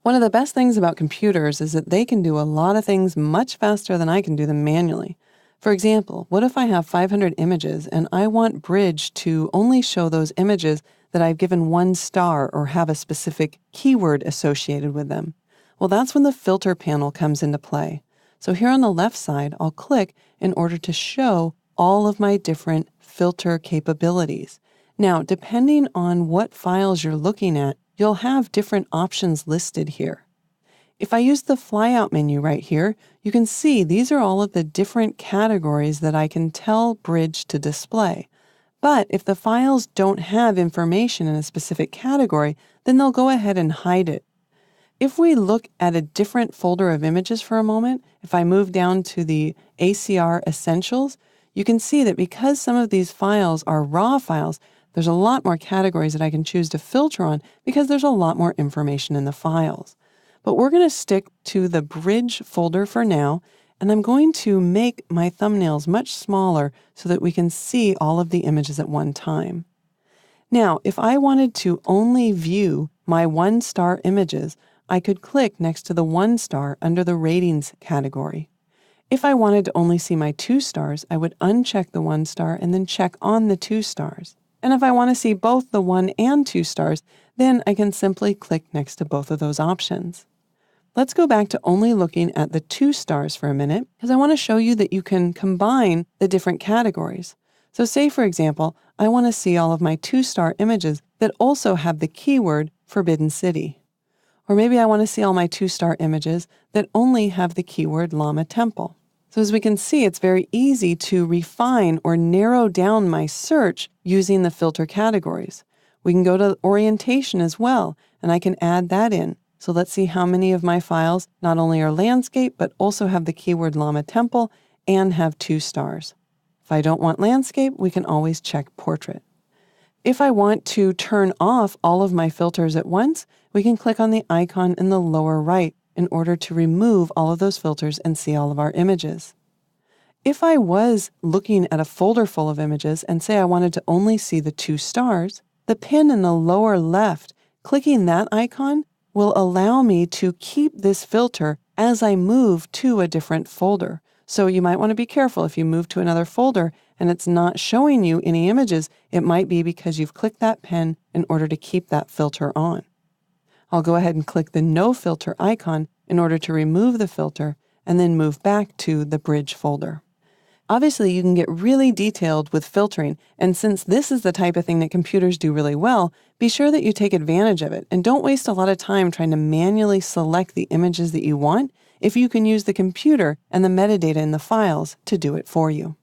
One of the best things about computers is that they can do a lot of things much faster than I can do them manually. For example, what if I have 500 images and I want Bridge to only show those images that I've given 1 star or have a specific keyword associated with them? Well, that's when the filter panel comes into play. So here on the left side, I'll click in order to show all of my different filter capabilities. Now, depending on what files you're looking at, you'll have different options listed here. If I use the flyout menu right here, you can see these are all of the different categories that I can tell Bridge to display. But if the files don't have information in a specific category, then they'll go ahead and hide it. If we look at a different folder of images for a moment, if I move down to the ACR Essentials, you can see that because some of these files are raw files, there's a lot more categories that I can choose to filter on because there's a lot more information in the files. But we're going to stick to the Bridge folder for now, and I'm going to make my thumbnails much smaller so that we can see all of the images at one time. Now, if I wanted to only view my 1-star images, I could click next to the 1-star under the ratings category. If I wanted to only see my 2 stars, I would uncheck the 1-star and then check on the 2 stars. And if I want to see both the 1 and 2 stars, then I can simply click next to both of those options. Let's go back to only looking at the 2 stars for a minute, because I want to show you that you can combine the different categories. So say, for example, I want to see all of my 2-star images that also have the keyword Forbidden City. Or maybe I want to see all my 2-star images that only have the keyword Lama Temple. So as we can see, it's very easy to refine or narrow down my search using the filter categories. We can go to orientation as well, and I can add that in. So let's see how many of my files not only are landscape, but also have the keyword Lama Temple and have 2 stars. If I don't want landscape, we can always check portrait. If I want to turn off all of my filters at once, we can click on the icon in the lower right in order to remove all of those filters and see all of our images. If I was looking at a folder full of images and say I wanted to only see the 2 stars, the pin in the lower left, clicking that icon will allow me to keep this filter as I move to a different folder. So you might want to be careful if you move to another folder and it's not showing you any images, it might be because you've clicked that pen in order to keep that filter on. I'll go ahead and click the No Filter icon in order to remove the filter and then move back to the Bridge folder. Obviously, you can get really detailed with filtering, and since this is the type of thing that computers do really well, be sure that you take advantage of it and don't waste a lot of time trying to manually select the images that you want if you can use the computer and the metadata in the files to do it for you.